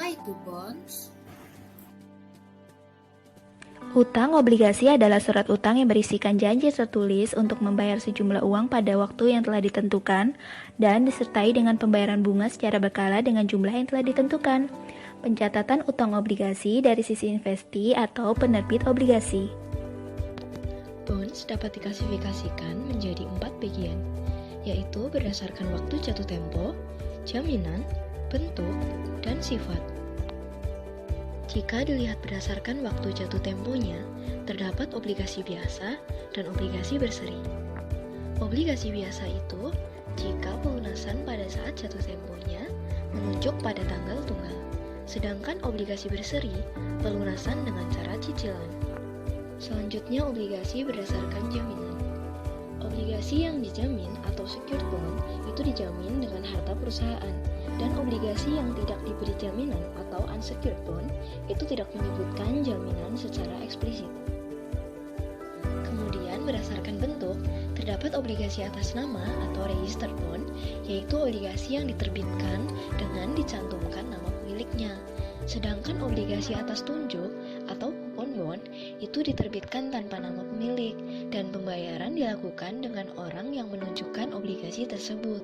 Apa itu bonds? Hutang obligasi adalah surat utang yang berisikan janji tertulis untuk membayar sejumlah uang pada waktu yang telah ditentukan dan disertai dengan pembayaran bunga secara berkala dengan jumlah yang telah ditentukan. Pencatatan utang obligasi dari sisi investi atau penerbit obligasi. Bonds dapat diklasifikasikan menjadi 4 bagian, yaitu berdasarkan waktu jatuh tempo, jaminan, bentuk, dan sifat. Jika dilihat berdasarkan waktu jatuh temponya, terdapat obligasi biasa dan obligasi berseri. Obligasi biasa itu jika pelunasan pada saat jatuh temponya menunjuk pada tanggal tunggal, sedangkan obligasi berseri pelunasan dengan cara cicilan. Selanjutnya obligasi berdasarkan jaminan. Obligasi yang dijamin atau secured bond itu dijamin dengan harta perusahaan, dan obligasi yang tidak diberi jaminan atau unsecured bond itu tidak menyebutkan jaminan secara eksplisit. Kemudian berdasarkan bentuk, terdapat obligasi atas nama atau registered bond, yaitu obligasi yang diterbitkan dengan dicantumkan nama pemiliknya. Sedangkan obligasi atas tunjuk atau coupon bond itu diterbitkan tanpa nama pemilik, dan pembayaran dilakukan dengan orang yang menunjukkan obligasi tersebut.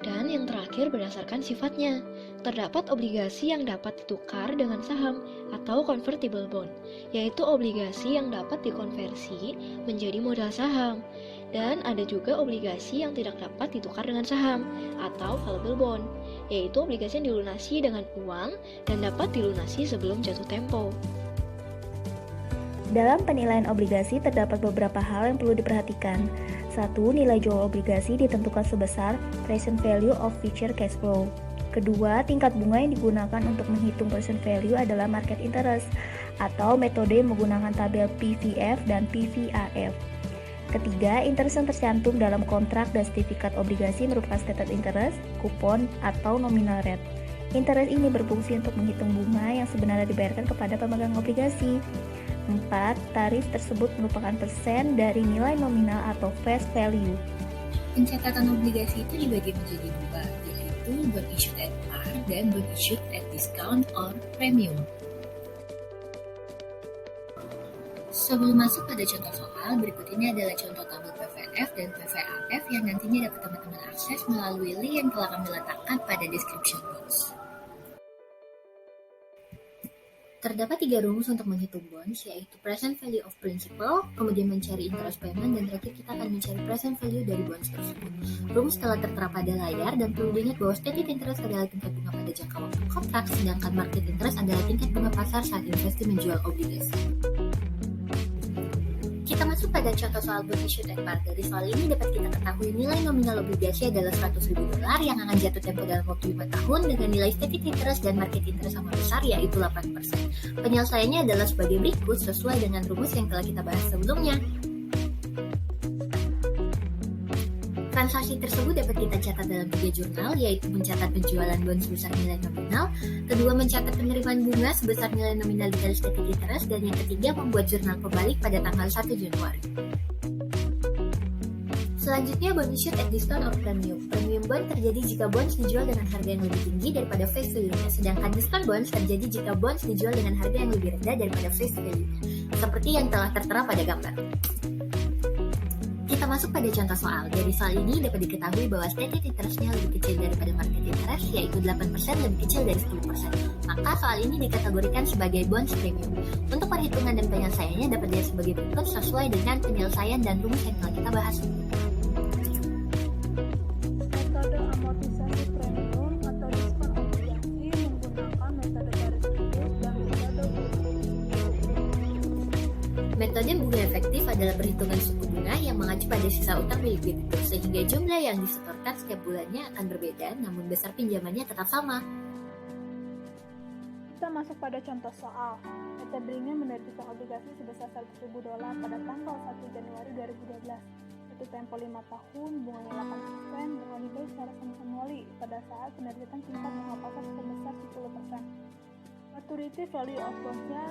Dan yang terakhir berdasarkan sifatnya, terdapat obligasi yang dapat ditukar dengan saham atau convertible bond, yaitu obligasi yang dapat dikonversi menjadi modal saham. Dan ada juga obligasi yang tidak dapat ditukar dengan saham atau callable bond, yaitu obligasi yang dilunasi dengan uang dan dapat dilunasi sebelum jatuh tempo. Dalam penilaian obligasi terdapat beberapa hal yang perlu diperhatikan. 1. Nilai jual obligasi ditentukan sebesar present value of future cash flow. Kedua, tingkat bunga yang digunakan untuk menghitung present value adalah market interest atau metode menggunakan tabel PVF dan PVAF. Ketiga, interest yang tercantum dalam kontrak dan sertifikat obligasi merupakan stated interest, kupon, atau nominal rate. Interest ini berfungsi untuk menghitung bunga yang sebenarnya dibayarkan kepada pemegang obligasi. 4. Tarif tersebut merupakan persen dari nilai nominal atau face value. Pencatatan obligasi itu dibagi menjadi dua, yaitu bond issued at par dan bond issued at discount or premium. Sebelum masuk pada contoh soal, berikut ini adalah contoh tabel PVF dan PVAF yang nantinya dapat teman-teman akses melalui link yang telah kami letakkan pada description box. Terdapat 3 rumus untuk menghitung bonds, yaitu present value of principal, kemudian mencari interest payment, dan terakhir kita akan mencari present value dari bonds tersebut. Rumus telah tertera pada layar, dan perlu diingat bahwa stated interest adalah tingkat bunga pada jangka waktu kontrak, sedangkan market interest adalah tingkat bunga pasar saat investi menjual obligasi. Kita masuk pada contoh soal bond issued at par. Dari soal ini dapat kita ketahui nilai nominal obligasi adalah $100.000 yang akan jatuh tempo dalam waktu 5 tahun dengan nilai stated interest dan market interest sama besar, yaitu 8%. Penyelesaiannya adalah sebagai berikut sesuai dengan rumus yang telah kita bahas sebelumnya. Transaksi tersebut dapat kita catat dalam 3 jurnal, yaitu mencatat penjualan bond sebesar nilai nominal, kedua mencatat penerimaan bunga sebesar nilai nominal dikali stated interest, dan yang ketiga membuat jurnal pembalik pada tanggal 1 Januari. Selanjutnya, bond issued at discount or premium. Premium bond terjadi jika bonds dijual dengan harga yang lebih tinggi daripada face value-nya, sedangkan discount bonds terjadi jika bonds dijual dengan harga yang lebih rendah daripada face value-nya, seperti yang telah tertera pada gambar. Kita masuk pada contoh soal. Dari soal ini dapat diketahui bahwa stated interest-nya lebih kecil daripada market interest, yaitu 8% lebih kecil dari 10%. Maka soal ini dikategorikan sebagai bonds premium. Untuk perhitungan dan penyelesaiannya dapat dilihat sebagai berikut sesuai dengan penyelesaian dan rumus yang telah kita bahas. Metode amortisasi premium atau diskon obligasi menggunakan metode garis lurus dan metode buruk. Metode bunga efektif adalah perhitungan suku bunga yang mengacu pada sisa utang milik debitur, sehingga jumlah yang disetorkan setiap bulannya akan berbeda, namun besar pinjamannya tetap sama. Kita masuk pada contoh soal. PT beringin menerbitkan obligasi sebesar $100.000 pada tanggal 1 Januari 2012. Jatuh tempo 5 tahun, bunganya 8%, bunga dibayar secara semi-annually pada saat penerbitan tingkat bunga pasar sebesar 10%. Maturity value of bonds-nya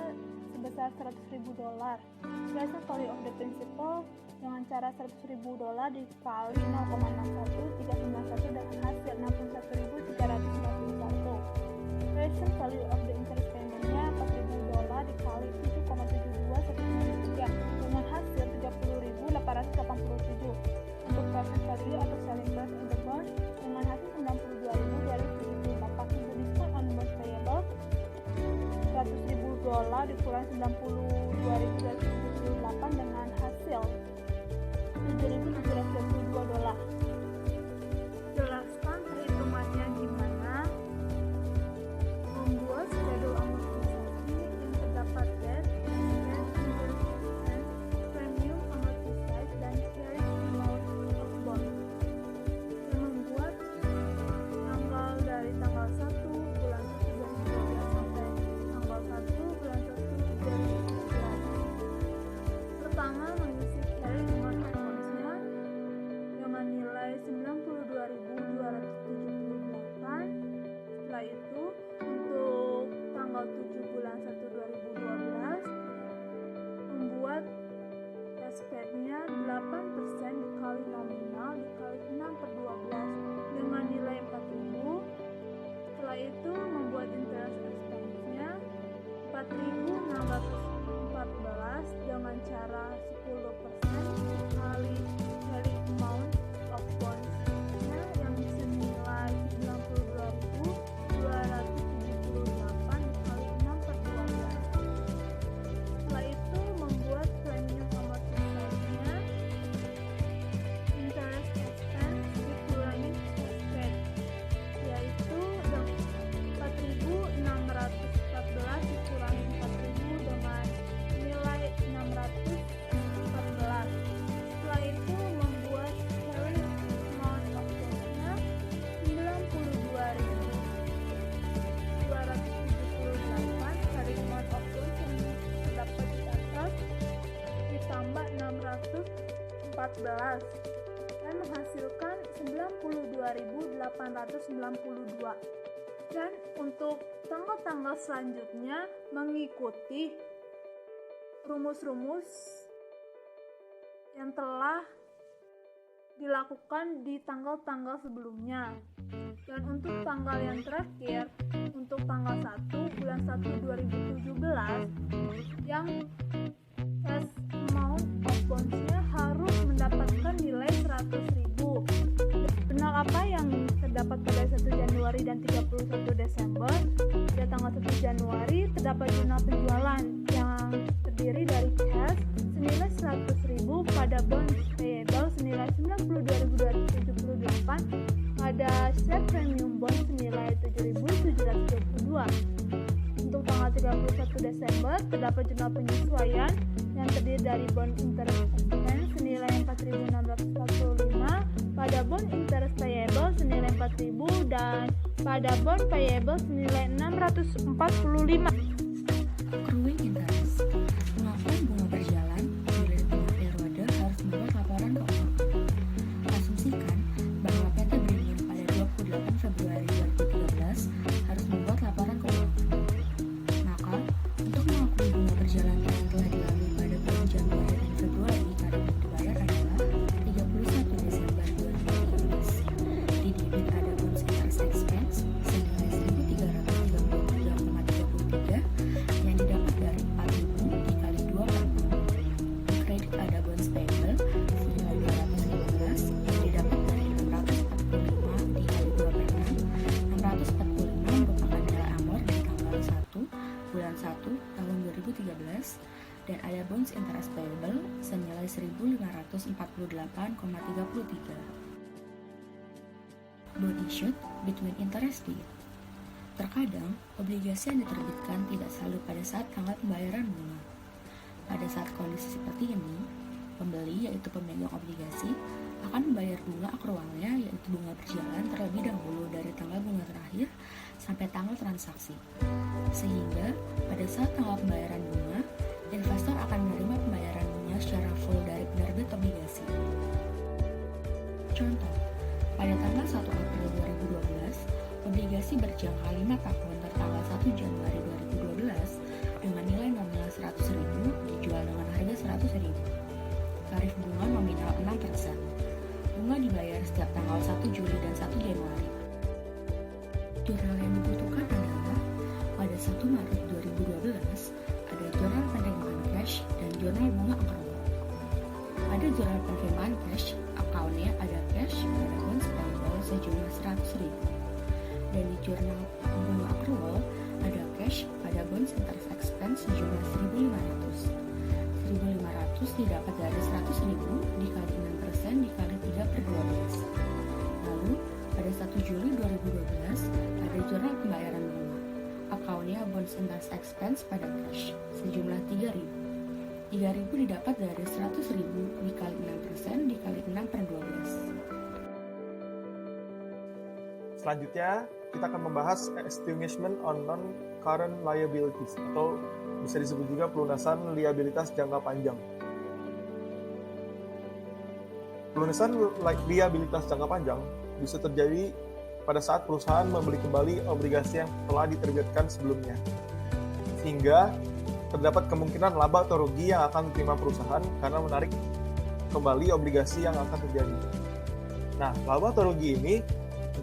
sebesar $100.000. Present value of the principal dengan cara $100.000 dikali 0,61 391 dengan hasil 61.351. present value of the interest payment-nya $4.000 dikali 7,72 dengan hasil 30.887. Untuk present value atau selling price of the bond dengan hasil 92.278. Untuk discount on bonds payable $100.000 dikurangi 92.278 dengan hasil $7.722. Jelaskan perhitungannya gimana. Membuat schedule amortisasi yang terdapat debt, interest expense, premium amortized, dan carry amount of bond. Yang membuat tanggal dari tanggal 1 bulan 1 2012 sampai tanggal 1 bulan 1 2013. Pertama, mengisi carry amount of bonds-nya dengan nilai 92.278. Setelah itu, untuk tanggal 7 bulan 1 2012 membuat SP-nya 8% dikali nominal dikali 6/12 dengan nilai 4.000. Setelah itu membuat interest expense-nya 4.614 dengan cara 10% dikali carry amount of bonds-nya yang senilai 92.278 dikali 6/12. Setelah itu membuat premium amortisasinya interest expense dikurangi SP, yaitu 4.614 dikurangi 4.000 dengan nilai 614. Setelah itu membuat carry amount of bonds-nya 92.278 carry amount of bonds yang terdapat di atas ditambah 614 dan menghasilkan 92.892. Dan untuk tanggal-tanggal selanjutnya mengikuti rumus-rumus yang telah dilakukan di tanggal-tanggal sebelumnya. Dan untuk tanggal yang terakhir, untuk tanggal 1 bulan 1 2017 yang cash amount of bonds-nya harus mendapatkan nilai 100.000. Jurnal apa yang terdapat pada 1 Januari dan 31 Desember? Pada tanggal 1 Januari terdapat jurnal penjualan yang terdiri dari cash senilai 100.000 pada bond payable senilai 92.278 pada share premium bond senilai 7.722. Untuk tanggal 31 Desember terdapat jurnal penyesuaian yang terdiri dari bond interest expense senilai 4.645 pada bond interest payable senilai 4.000 dan pada bond payable senilai 645. Accruing interest. Pengakuan bunga berjalan nilai tengah periode harus membuat laporan keuangan. Asumsikan bahwa PT Beringin pada 28 Februari 2013 harus membuat laporan keuangan. Maka, untuk mengakui bunga berjalan yang telah dilalui pada bulan Januari dan Februari karena belum dibayar adalah 31 Desember 2013. Di debit ada bonus interest expense senilai 1.333,33 yang didapat dari 4.000 dikali 2/6. Di kredit ada bonus payable senilai 215 yang didapat dari 645 dikali 2/6. 645 merupakan nilai amor di tanggal 1 bulan 1 tahun 2013 dan ada bonus interest payable senilai 1.548,33. Bond issued between interest date. Terkadang, obligasi yang diterbitkan tidak selalu pada saat tanggal pembayaran bunga. Pada saat kondisi seperti ini, pembeli yaitu pemegang obligasi akan membayar bunga akrualnya yaitu bunga berjalan terlebih dahulu dari tanggal bunga terakhir sampai tanggal transaksi. Sehingga pada saat tanggal pembayaran bunga, investor akan menerima pembayaran bunga secara full dari penerbit obligasi. Contoh, pada tanggal 1 April 2012, obligasi berjangka 5 tahun tertanggal 1 Januari 2012 dengan nilai nominal 100.000 dijual dengan harga 100.000. Tarif bunga nominal 6%. Bunga dibayar setiap tanggal 1 Juli dan 1 Januari. Jurnal yang dibutuhkan adalah 1 Maret 2012, ada jurnal penerimaan cash dan jurnal bunga accrual. Pada jurnal penerimaan cash, akunnya ada cash pada bonds payable sejumlah 100.000. Dan di jurnal bunga accrual, ada cash pada bonds interest expense sejumlah 1.500. 1.500 didapat dari 100.000 dikali 6% dikali 3/12. Lalu, pada 1 Juli 2012, ada jurnal pembayaran bunga. Akunnya bonds interest expense pada cash sejumlah 3.000. 3.000 didapat dari 100.000 dikali 6% dikali 6/12. Selanjutnya, kita akan membahas extinguishment on non-current liabilities atau bisa disebut juga pelunasan liabilitas jangka panjang. Pelunasan liabilitas jangka panjang bisa terjadi pada saat perusahaan membeli kembali obligasi yang telah diterbitkan sebelumnya, sehingga terdapat kemungkinan laba atau rugi yang akan diterima perusahaan karena menarik kembali obligasi yang akan terjadi. Nah, laba atau rugi ini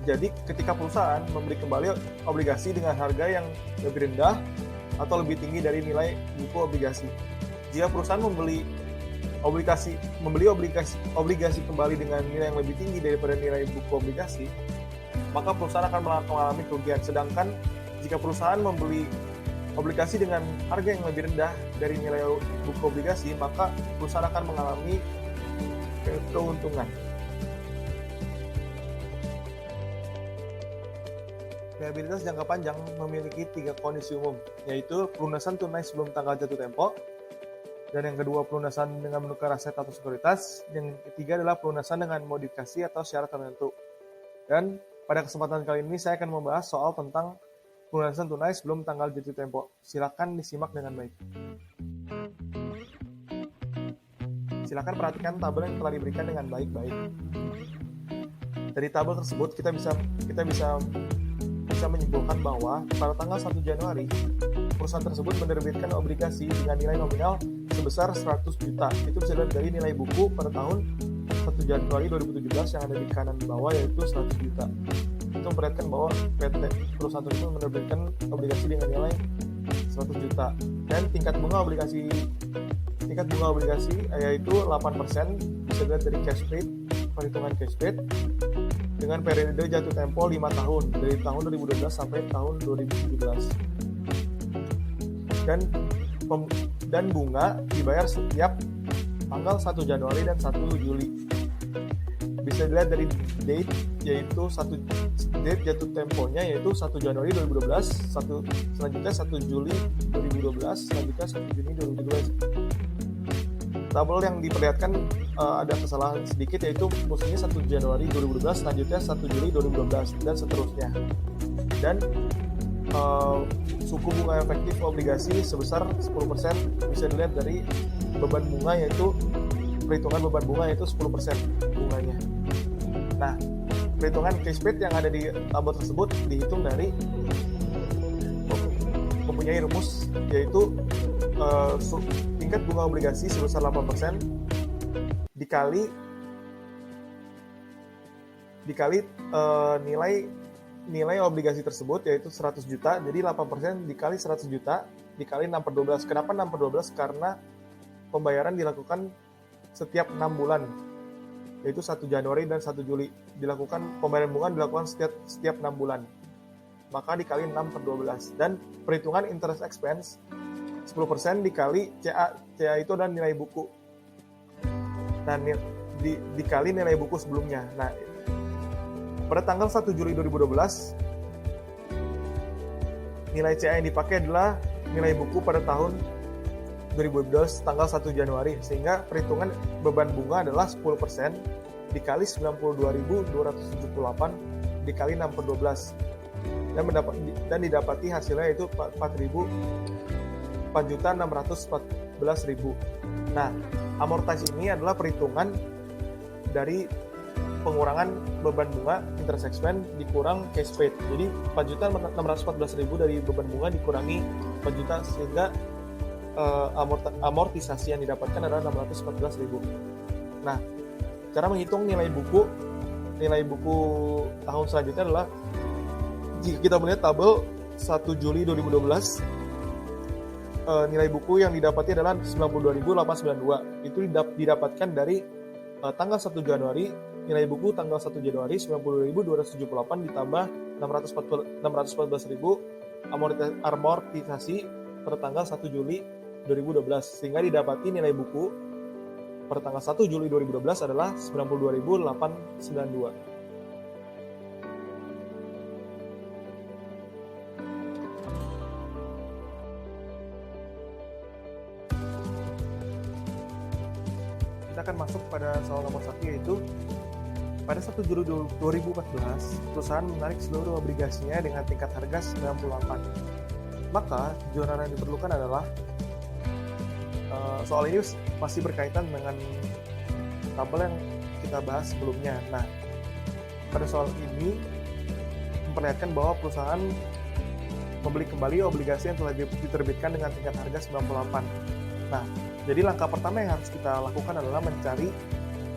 terjadi ketika perusahaan membeli kembali obligasi dengan harga yang lebih rendah atau lebih tinggi dari nilai buku obligasi. Jika perusahaan membeli obligasi kembali dengan nilai yang lebih tinggi daripada nilai buku obligasi, maka perusahaan akan mengalami kerugian. Sedangkan jika perusahaan membeli obligasi dengan harga yang lebih rendah dari nilai buku obligasi, maka perusahaan akan mengalami keuntungan. Liabilitas jangka panjang memiliki 3 kondisi umum, yaitu pelunasan tunai sebelum tanggal jatuh tempo, dan yang kedua pelunasan dengan menukar aset atau sekuritas, yang ketiga adalah pelunasan dengan modifikasi atau syarat tertentu. Dan pada kesempatan kali ini saya akan membahas soal tentang pelunasan tunai sebelum tanggal jatuh tempo. Silakan disimak dengan baik. Silakan perhatikan tabel yang telah diberikan dengan baik-baik. Dari tabel tersebut kita bisa menyimpulkan bahwa pada tanggal 1 Januari perusahaan tersebut menerbitkan obligasi dengan nilai nominal sebesar 100 juta. Itu bisa dilihat dari nilai buku pada tahun 1 Januari 2017 yang ada di kanan bawah, yaitu 100 juta. Itu memperlihatkan bahwa perusahaan tersebut menerbitkan obligasi dengan nilai 100 juta. Dan tingkat bunga obligasi yaitu 8%, bisa dilihat dari cash rate, perhitungan cash rate, dengan periode jatuh tempo 5 tahun, dari tahun 2012 sampai tahun 2017. Dan bunga dibayar setiap tanggal 1 Januari dan 1 Juli. Bisa dilihat dari date, yaitu date jatuh temponya yaitu 1 Januari 2012, selanjutnya 1 Juli 2012, selanjutnya 1 Juni 2012. Tabel yang diperlihatkan ada kesalahan sedikit, yaitu musimnya 1 Januari 2012, selanjutnya 1 Juli 2012, dan seterusnya. Dan suku bunga efektif obligasi sebesar 10% bisa dilihat dari beban bunga, yaitu perhitungan beban bunga yaitu 10% bunganya. Nah, perhitungan cash rate yang ada di tabel tersebut dihitung dari mempunyai rumus, yaitu tingkat bunga obligasi sebesar 8% dikali nilai obligasi tersebut, yaitu 100 juta. Jadi 8% dikali 100 juta dikali 6/12. Kenapa 6/12? Karena pembayaran dilakukan setiap 6 bulan, yaitu 1 Januari dan 1 Juli. Pembayaran bunga dilakukan setiap 6 bulan. Maka dikali 6/12. Dan perhitungan interest expense 10% dikali CA. CA itu adalah nilai buku. Nah, dikali nilai buku sebelumnya. Nah, pada tanggal 1 Juli 2012, nilai CA yang dipakai adalah nilai buku pada tahun 2012 tanggal 1 Januari, sehingga perhitungan beban bunga adalah 10% dikali 92.278 dikali 6/12, dan didapati hasilnya yaitu 4.614.000. Nah, amortisasi ini adalah perhitungan dari pengurangan beban bunga interest expense dikurang cash rate. Jadi 4.614.000 dari beban bunga dikurangi 4 juta, sehingga amortisasi yang didapatkan adalah 614.000. Nah, cara menghitung nilai buku tahun selanjutnya adalah, jika kita melihat tabel 1 Juli 2012, nilai buku yang didapati adalah 92.892. Itu didapatkan dari tanggal 1 Januari, nilai buku tanggal 1 Januari 90.278 ditambah 614.000 amortisasi pada tanggal 1 Juli 2012, sehingga didapati nilai buku pada tanggal 1 Juli 2012 adalah 92.892. Kita akan masuk pada soal nomor 1, yaitu pada 1 Juli 2014, perusahaan menarik seluruh obligasinya dengan tingkat harga 98. Maka, jurnal yang diperlukan adalah, soal ini masih berkaitan dengan tabel yang kita bahas sebelumnya. Nah, pada soal ini memperlihatkan bahwa perusahaan membeli kembali obligasi yang telah diterbitkan dengan tingkat harga 98. Nah, jadi langkah pertama yang harus kita lakukan adalah mencari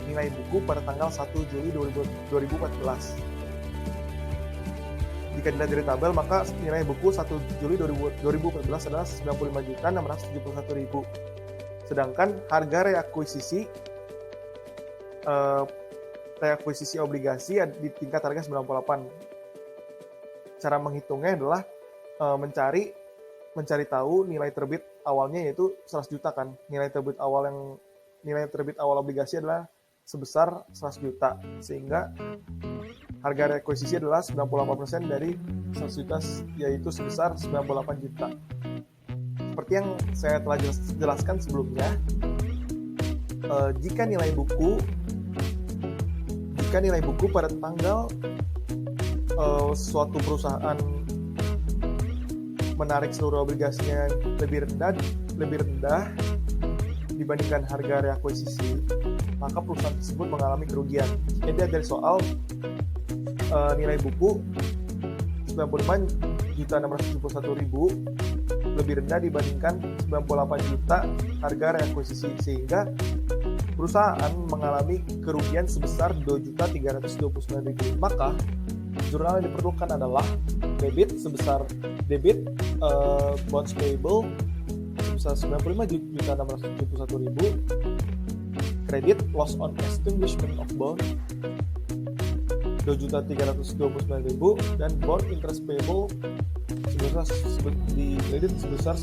nilai buku pada tanggal 1 Juli 2014. Jika dilihat dari tabel, maka nilai buku 1 Juli 2014 adalah 95.671.000. Sedangkan harga reakuisisi obligasi di tingkat harga 98. Cara menghitungnya adalah mencari tahu nilai terbit awalnya, yaitu 100 juta kan. Nilai terbit awal obligasi adalah sebesar 100 juta, sehingga harga reakuisisi adalah 98% dari 100 juta, yaitu sebesar 98 juta. Seperti yang saya telah jelaskan sebelumnya, jika nilai buku pada tanggal suatu perusahaan menarik seluruh obligasinya lebih rendah dibandingkan harga reakuisisi, maka perusahaan tersebut mengalami kerugian. Jadi dari soal nilai buku 95.671.000 lebih rendah dibandingkan 98 juta harga reakuisisi, sehingga perusahaan mengalami kerugian sebesar 2.329.000. Maka jurnal yang diperlukan adalah debit bonds payable sebesar 95.671.000, kredit loss on extinguishment of bond 2.329.000, dan bond interest payable di kredit sebesar